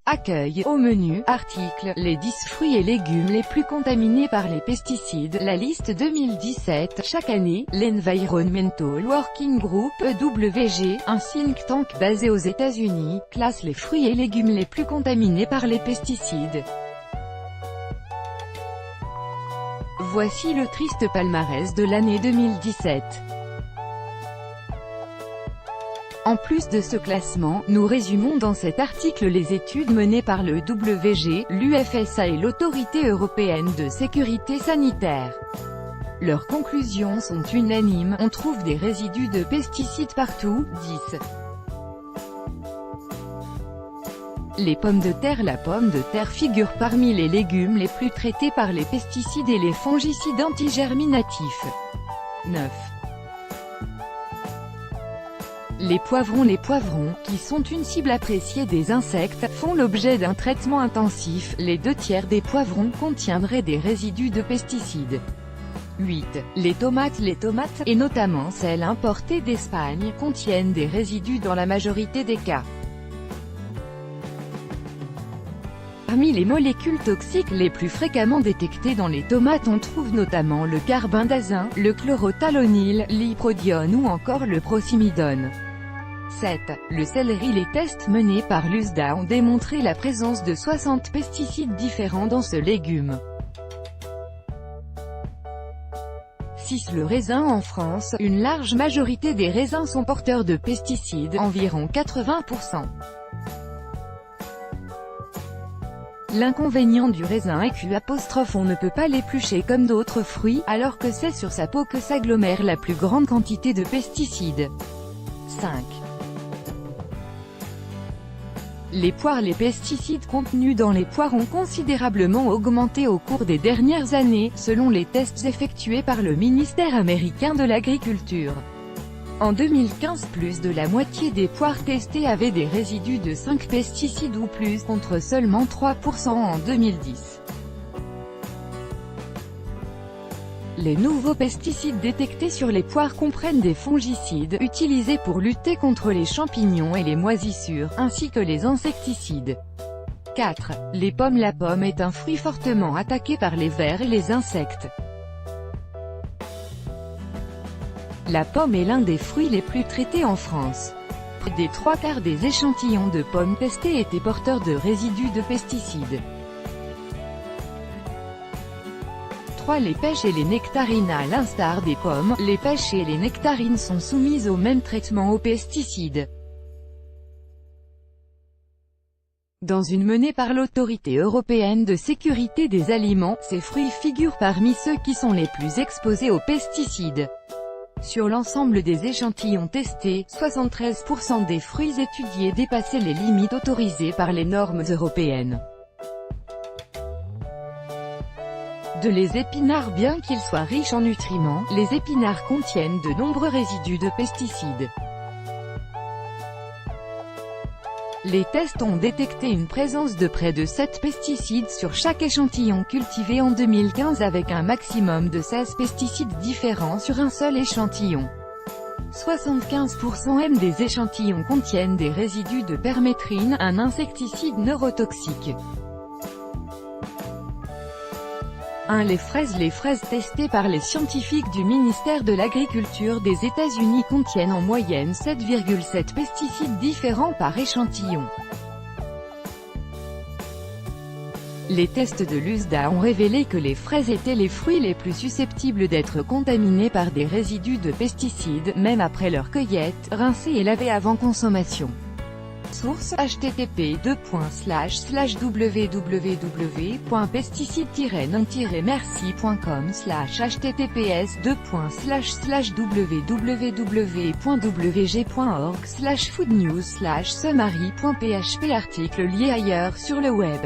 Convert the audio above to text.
Accueil, au menu, article, les 10 fruits et légumes les plus contaminés par les pesticides, la liste 2017. Chaque année, l'Environmental Working Group, EWG, un think tank basé aux États-Unis, classe les fruits et légumes les plus contaminés par les pesticides. Voici le triste palmarès de l'année 2017. En plus de ce classement, nous résumons dans cet article les études menées par le EWG, l'UFSA et l'Autorité européenne de sécurité sanitaire. Leurs conclusions sont unanimes, on trouve des résidus de pesticides partout. 10. Les pommes de terre. La pomme de terre figure parmi les légumes les plus traités par les pesticides et les fongicides antigerminatifs. 9. Les poivrons. Les poivrons, qui sont une cible appréciée des insectes, font l'objet d'un traitement intensif. Les 2/3 des poivrons contiendraient des résidus de pesticides. 8. Les tomates. Les tomates, et notamment celles importées d'Espagne, contiennent des résidus dans la majorité des cas. Parmi les molécules toxiques les plus fréquemment détectées dans les tomates, on trouve notamment le carbendazim, le chlorothalonil, l'iprodione ou encore le procimidone. 7. Le céleri. Les tests menés par l'USDA ont démontré la présence de 60 pesticides différents dans ce légume. 6. Le raisin. En France, une large majorité des raisins sont porteurs de pesticides, environ 80%. L'inconvénient du raisin est qu'on ne peut pas l'éplucher comme d'autres fruits, alors que c'est sur sa peau que s'agglomère la plus grande quantité de pesticides. 5. Les poires. Les pesticides contenus dans les poires ont considérablement augmenté au cours des dernières années, selon les tests effectués par le ministère américain de l'Agriculture. En 2015, plus de la moitié des poires testées avaient des résidus de 5 pesticides ou plus, contre seulement 3% en 2010. Les nouveaux pesticides détectés sur les poires comprennent des fongicides, utilisés pour lutter contre les champignons et les moisissures, ainsi que les insecticides. 4. Les pommes. La pomme est un fruit fortement attaqué par les vers et les insectes. La pomme est l'un des fruits les plus traités en France. Près des 3/4 des échantillons de pommes testés étaient porteurs de résidus de pesticides. 3. Les pêches et les nectarines. À l'instar des pommes, les pêches et les nectarines sont soumises au même traitement aux pesticides. Dans une menée par l'Autorité européenne de sécurité des aliments, ces fruits figurent parmi ceux qui sont les plus exposés aux pesticides. Sur l'ensemble des échantillons testés, 73% des fruits étudiés dépassaient les limites autorisées par les normes européennes. Les épinards. Bien qu'ils soient riches en nutriments, les épinards contiennent de nombreux résidus de pesticides. Les tests ont détecté une présence de près de 7 pesticides sur chaque échantillon cultivé en 2015, avec un maximum de 16 pesticides différents sur un seul échantillon. 75% des échantillons contiennent des résidus de permétrine, un insecticide neurotoxique. 1. Les fraises. Les fraises testées par les scientifiques du ministère de l'Agriculture des États-Unis contiennent en moyenne 7,7 pesticides différents par échantillon. Les tests de l'USDA ont révélé que les fraises étaient les fruits les plus susceptibles d'être contaminés par des résidus de pesticides, même après leur cueillette, rincée et lavée avant consommation. Source: http://www.pesticide-non-merci.com/ https://www.wg.org/foodnews/summary.php. Article lié ailleurs sur le web.